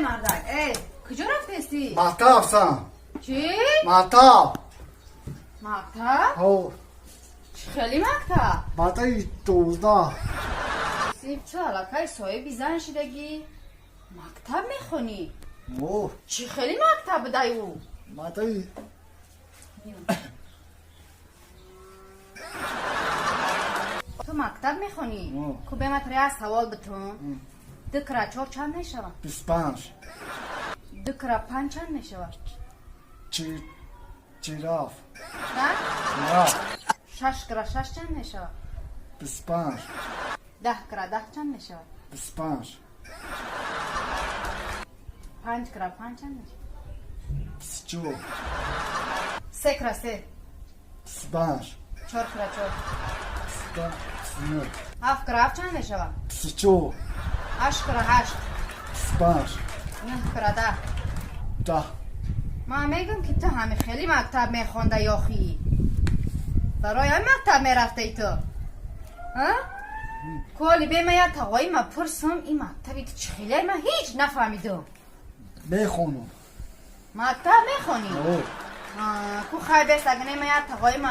مردک کجا رفتی؟ مکتب سم. چی؟ مکتب. مکتب؟ او خیلی مکتب؟ مکتب 12. سیب چه علاقه صاحبی زن شدگی؟ مکتب میخونی؟ او چی خیلی مکتب دای او؟ مکتب تو مکتب میخونی؟ که به مطرح سوال بتون دکره چهار چند میشوه؟ 25. دکره پنج چند میشوه؟ جیراف. نه؟ جیراف. شش کره شش چند میشوه؟ 25. 10 کره 10 چند میشوه؟ 25. 5 کره 5 چند میشوه؟ 22. 3 کره 3 25. 4 کره 4 29. 7 کره 7 چند میشوه؟ 32. 8 کره 8 25. 9 کره 10 10. ما میگم که تو همه خیلی مکتب میخونده یاخی برای هم مکتب میرفته ای تو ها؟ کلی به من یاد تقایی ما پرسم این مکتبی تو چخیلی من هیچ نفهمیدم میخونم. مکتب میخونی؟ او کو خیلی بست اگه نمی یاد تقایی ما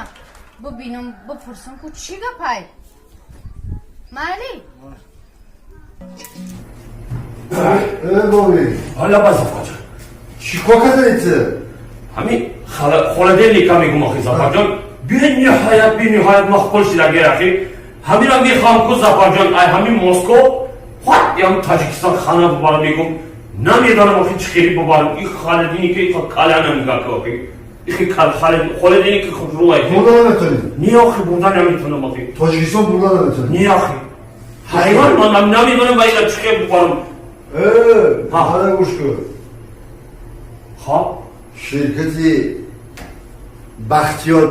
ببینم بپرسم که چی گپای مالی؟ ای بابی حالا بازم جان چیکار کردی؟ همین خالده کمی گم زفر جان به نهایت مخبول شده گیر اخی همین را میخوام که زفر جان ای همین مسکو خود یا تاجیکستان خانه ببارم میگم نمیدانم اخی چی خیلی ببارم این خالدینی که کالا نمیگه که اخی این خالدینی که خود روی بردن نمیتونی. نی اخی بردن نمیتونم اخی تاجیکستان بردن نمیتونی. نی اخی حیوان من نمیدانم باید چی خیلی ببارم حالا گوش کن. خواه شرکتی بختیار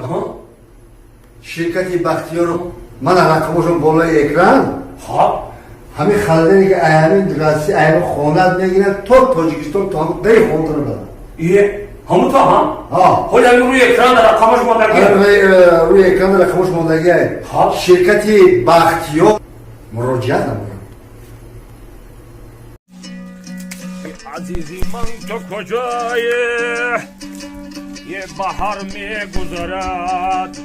من رقمشون بالای اکران خواه همین خالدینی که همین راستی همین خونت میگیرن تا تاجیکستان تا هم بری خونت رو بدن. ایه همون تو هم؟ ها حالا همین روی اکران رقمش ماندگیه روی اکران رقمش ماندگیه. ها شرکتی بختیار مراجعت نمونم. عزیزی من تو کجایی یه بحر میگذرد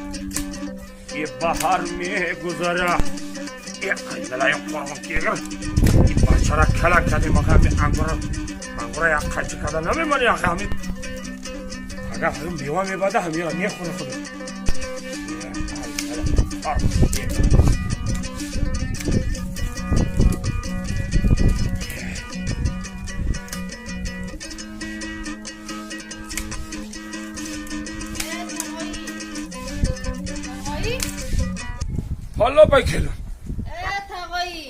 یه بحر میگذرد یه قیدلای قرآن کیگر این بچه را کلک کردیم مقام انگوره یک قچی کده نمیمانی آخه همین اگر همین بیوه میباده همین را میخونه خود حالا بایکلون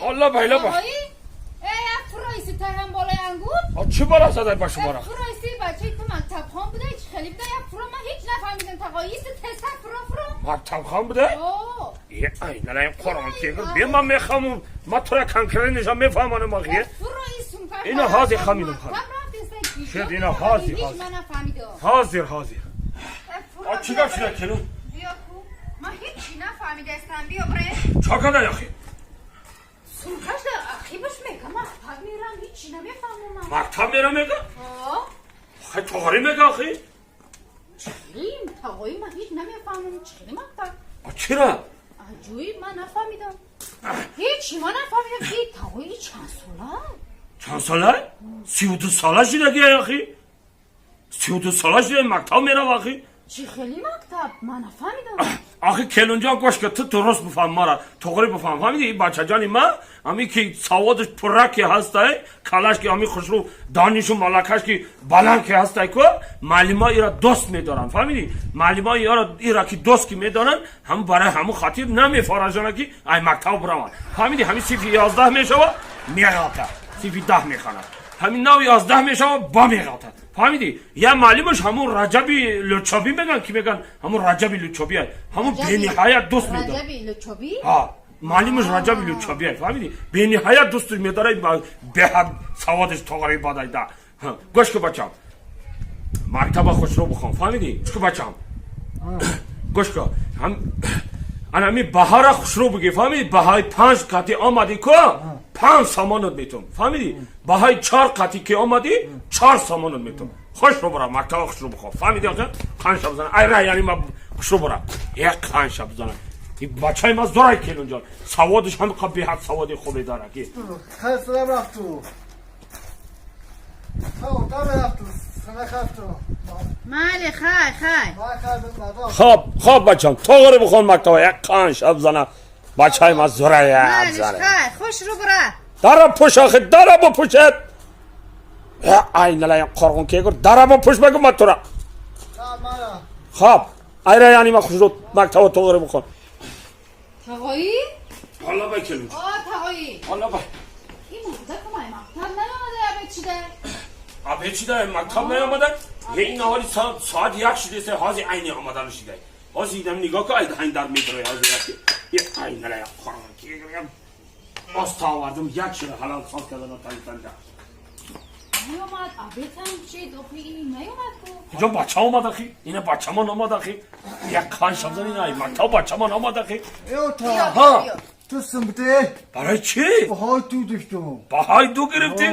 حالا بایلا با فرایسی تا هم بالای انگور چه بالا زده با شما را فرایسی بچه تو مکتب خان بوده هیچ خیلی بوده یک فرا من هیچ نفهمیدم تقایی است تسک فرا مکتب خان بوده؟ یه اینه این قرآن که بیا من میخوام ما تو را کنکره نشان میفهمانم آخیه اینا حاضر خمیدم خانم شد اینا حاضر چی گفت شده کلون؟ بیا کو من هیچی نفهمیده استم بیا بره چا کده یخی؟ سرخش اخی بش میگم مکتب میرم هیچی نمیفهمم مکتب میرم میگه؟ خیلی تغاری میگه آخی؟ چریم تقایی من هیچ نمیفهمم چریم مکتب چرا؟ جوی من نفهمیدم هیچی من نفهمیدم که تقایی چند ساله؟ چند ساله؟ 32 ساله شده گه آخی؟ 32 ساله شده مکتب میرم آخی؟ چی خیلی مکتب من نفهمیدم آخی کلونجا گوش که تو درست بفهم ما را تغری بفهم فهمیدی بچه جانی ما همی که سوادش پره که هسته کلاش که همی خوشرو دانش و مالکش که بلند که هسته که معلما ایرا دوست میدارن فهمیدی معلما ایرا که دوست که میدارن هم برای همون خاطر نمیفارجانه که ای مکتب برون فهمیدی همین صیف 11 میشوه میغاته صیف 10 میخونه همین 9 11 میشوه با میغاته فهمیدی یا معلمش همون رجبی لوچابی میگن کی میگن همون رجبی لوچابی همون بی‌نهایت دوست میداره رجبی لوچابی معلمش رجبی لوچابی فهمیدی بی‌نهایت دوست میداره به هم سوادش تغری باده ده گوش که بچم مکتب خوش رو بخوام فهمیدی گوش که بچم گوش که هم انا بهار خوشرو بگی فهمیدی بهای 5 قطی آمدی که 5 سامانت میتون فهمیدی بهای 4 قطی که آمدی 4 سامانت میتون خوش رو برا مکتب خوش رو بخوا فهمیدی آقا خانش بزنم ای را یعنی ما خوش رو برا یک خانش بزنم این بچه ما زورای کلون جان سوادش هم قبیحت سوادی خوبی داره که خیلی رفت تو رفت تو سنه خفت تو مالی خای خواب بچم تو بخون مکتب یک خانش بزنم بچه ما زورای مالی بزنم خای خوش رو برا داره پوش آخه داره با پوشت ای نلا یک قرغون که گر داره با پوش بگو ما تو را خواب ای را یعنی ما خوش رو مکتب تو بخون تقایی؟ حالا بکنیم تقایی حالا با این مورده کمای مکتب نیامده یا چیده؟ آبه چی داره مکتب نیامدن یه این حالی ساعت یک شده سه حاضی عینی آمدن شده حاضی ایدم نگاه که این در میدره حاضی یکی یه عین نلا یک قرغون که گر آستا آوردم یک شده حلال سال کردن و تایستن ده نیامد آبیتم چی دوخی این نیامد کو؟ اینجا بچه آمد اخی اینه بچه من آمد اخی یک خانش بزن اینه مکتب بچه من آمد اخی ایو تا ها تو سمبته برای چی؟ بهای تو دفتم بهای 2 گرفتی؟